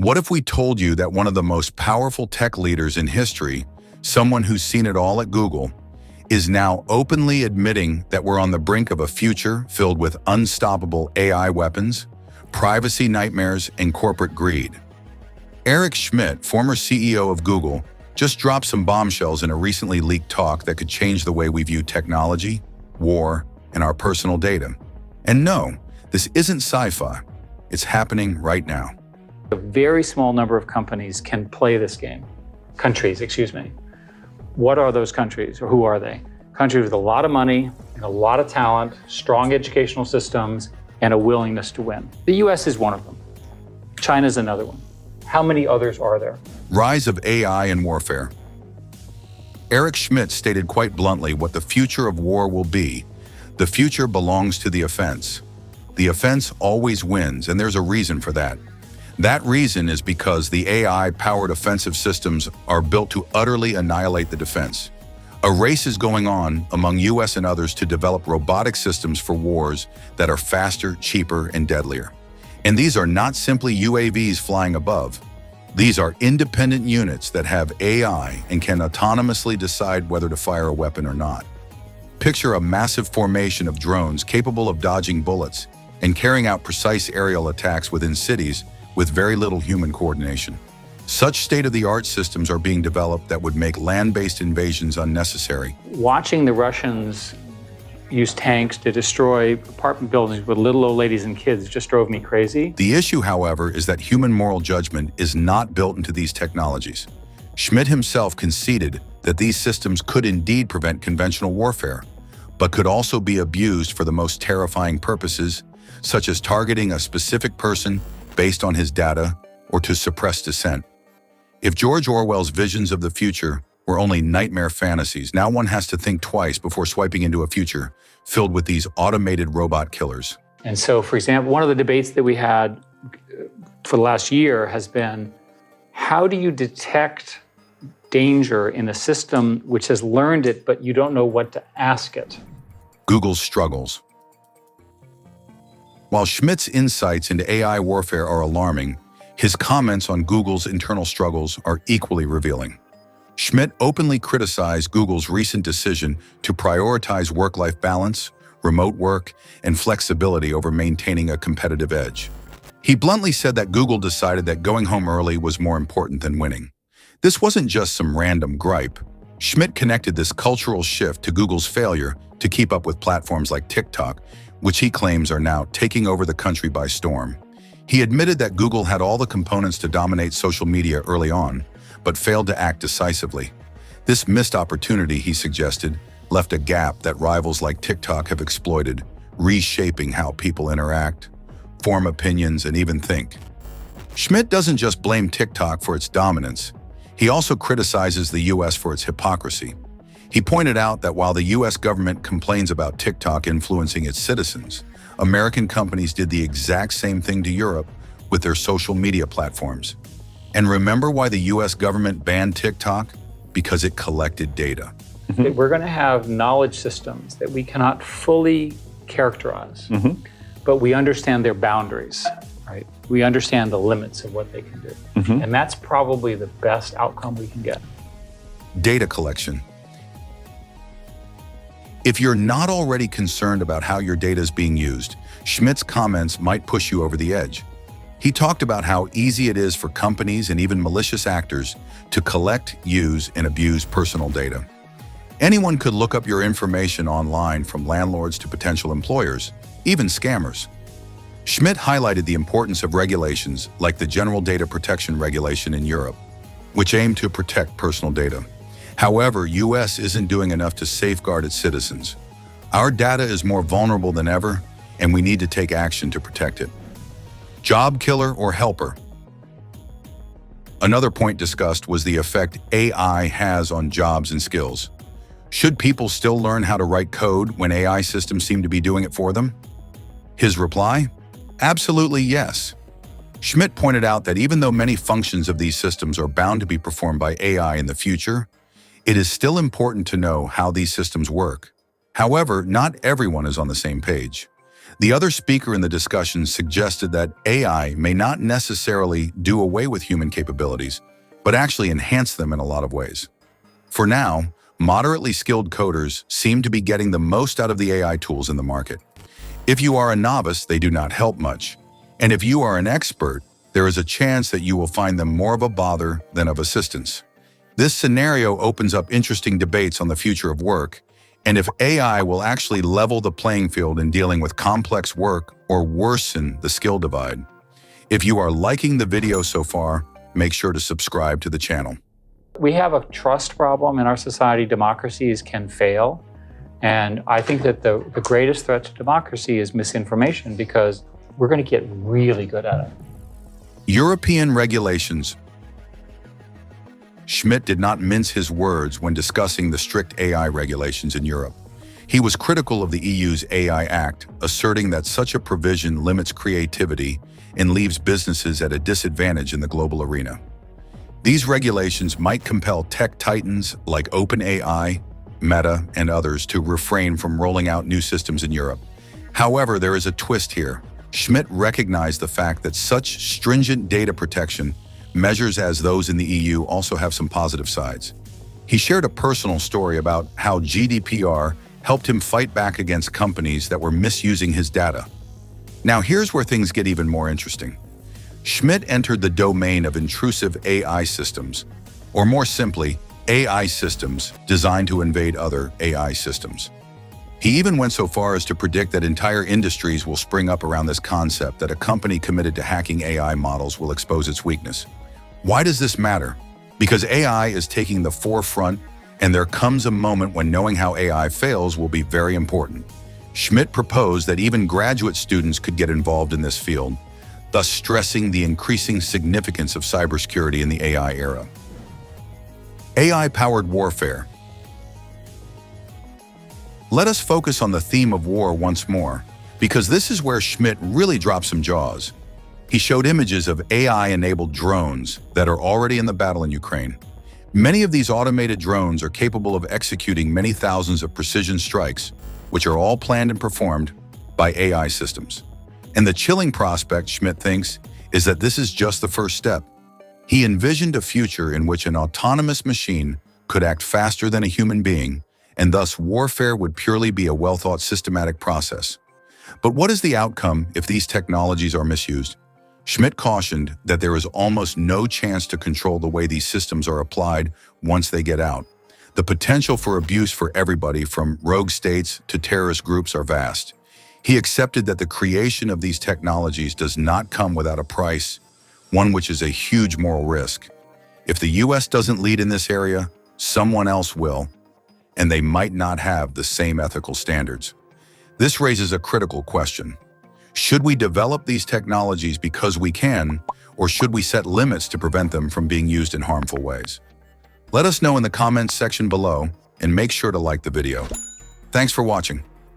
What if we told you that one of the most powerful tech leaders in history, someone who's seen it all at Google, is now openly admitting that we're on the brink of a future filled with unstoppable AI weapons, privacy nightmares, and corporate greed? Eric Schmidt, former CEO of Google, just dropped some bombshells in a recently leaked talk that could change the way we view technology, war, and our personal data. And no, this isn't sci-fi. It's happening right now. A very small number of companies can play this game. Countries, excuse me. What are those countries, or who are they? Countries with a lot of money, and a lot of talent, strong educational systems, and a willingness to win. The US is one of them. China's another one. How many others are there? Rise of AI and warfare. Eric Schmidt stated quite bluntly what the future of war will be. The future belongs to the offense. The offense always wins, and there's a reason for that. That reason is because the AI-powered offensive systems are built to utterly annihilate the defense. A race is going on among US and others to develop robotic systems for wars that are faster, cheaper, and deadlier. And these are not simply UAVs flying above. These are independent units that have AI and can autonomously decide whether to fire a weapon or not. Picture a massive formation of drones capable of dodging bullets and carrying out precise aerial attacks within cities with very little human coordination. Such state-of-the-art systems are being developed that would make land-based invasions unnecessary. Watching the Russians use tanks to destroy apartment buildings with little old ladies and kids just drove me crazy. The issue, however, is that human moral judgment is not built into these technologies. Schmidt himself conceded that these systems could indeed prevent conventional warfare, but could also be abused for the most terrifying purposes, such as targeting a specific person based on his data or to suppress dissent. If George Orwell's visions of the future were only nightmare fantasies, now one has to think twice before swiping into a future filled with these automated robot killers. And so, for example, one of the debates that we had for the last year has been, how do you detect danger in a system which has learned it, but you don't know what to ask it? Google's struggles. While Schmidt's insights into AI warfare are alarming, his comments on Google's internal struggles are equally revealing. Schmidt openly criticized Google's recent decision to prioritize work-life balance, remote work, and flexibility over maintaining a competitive edge. He bluntly said that Google decided that going home early was more important than winning. This wasn't just some random gripe. Schmidt connected this cultural shift to Google's failure to keep up with platforms like TikTok, which he claims are now taking over the country by storm. He admitted that Google had all the components to dominate social media early on, but failed to act decisively. This missed opportunity, he suggested, left a gap that rivals like TikTok have exploited, reshaping how people interact, form opinions, and even think. Schmidt doesn't just blame TikTok for its dominance. He also criticizes the US for its hypocrisy. He pointed out that while the US government complains about TikTok influencing its citizens, American companies did the exact same thing to Europe with their social media platforms. And remember why the US government banned TikTok? Because it collected data. We're going to have knowledge systems that we cannot fully characterize, but we understand their boundaries, right? We understand the limits of what they can do. And that's probably the best outcome we can get. Data collection. If you're not already concerned about how your data is being used, Schmidt's comments might push you over the edge. He talked about how easy it is for companies and even malicious actors to collect, use, and abuse personal data. Anyone could look up your information online, from landlords to potential employers, even scammers. Schmidt highlighted the importance of regulations like the General Data Protection Regulation in Europe, which aim to protect personal data. However, US isn't doing enough to safeguard its citizens. Our data is more vulnerable than ever, and we need to take action to protect it. Job killer or helper? Another point discussed was the effect AI has on jobs and skills. Should people still learn how to write code when AI systems seem to be doing it for them? His reply? Absolutely yes. Schmidt pointed out that even though many functions of these systems are bound to be performed by AI in the future, it is still important to know how these systems work. However, not everyone is on the same page. The other speaker in the discussion suggested that AI may not necessarily do away with human capabilities, but actually enhance them in a lot of ways. For now, moderately skilled coders seem to be getting the most out of the AI tools in the market. If you are a novice, they do not help much. And if you are an expert, there is a chance that you will find them more of a bother than of assistance. This scenario opens up interesting debates on the future of work, and if AI will actually level the playing field in dealing with complex work or worsen the skill divide. If you are liking the video so far, make sure to subscribe to the channel. We have a trust problem in our society. Democracies can fail. And I think that the greatest threat to democracy is misinformation, because we're going to get really good at it. European regulations. Schmidt did not mince his words when discussing the strict AI regulations in Europe. He was critical of the EU's AI Act, asserting that such a provision limits creativity and leaves businesses at a disadvantage in the global arena. These regulations might compel tech titans like OpenAI, Meta, and others to refrain from rolling out new systems in Europe. However, there is a twist here. Schmidt recognized the fact that such stringent data protection measures as those in the EU also have some positive sides. He shared a personal story about how GDPR helped him fight back against companies that were misusing his data. Now here's where things get even more interesting. Schmidt entered the domain of intrusive AI systems, or more simply, AI systems designed to invade other AI systems. He even went so far as to predict that entire industries will spring up around this concept that a company committed to hacking AI models will expose its weakness. Why does this matter? Because AI is taking the forefront, and there comes a moment when knowing how AI fails will be very important. Schmidt proposed that even graduate students could get involved in this field, thus stressing the increasing significance of cybersecurity in the AI era. AI-powered warfare. Let us focus on the theme of war once more, because this is where Schmidt really dropped some jaws. He showed images of AI-enabled drones that are already in the battle in Ukraine. Many of these automated drones are capable of executing many thousands of precision strikes, which are all planned and performed by AI systems. And the chilling prospect, Schmidt thinks, is that this is just the first step. He envisioned a future in which an autonomous machine could act faster than a human being, and thus warfare would purely be a well-thought systematic process. But what is the outcome if these technologies are misused? Schmidt cautioned that there is almost no chance to control the way these systems are applied once they get out. The potential for abuse for everybody from rogue states to terrorist groups are vast. He accepted that the creation of these technologies does not come without a price, one which is a huge moral risk. If the US doesn't lead in this area, someone else will, and they might not have the same ethical standards. This raises a critical question. Should we develop these technologies because we can, or should we set limits to prevent them from being used in harmful ways? Let us know in the comments section below, and make sure to like the video. Thanks for watching.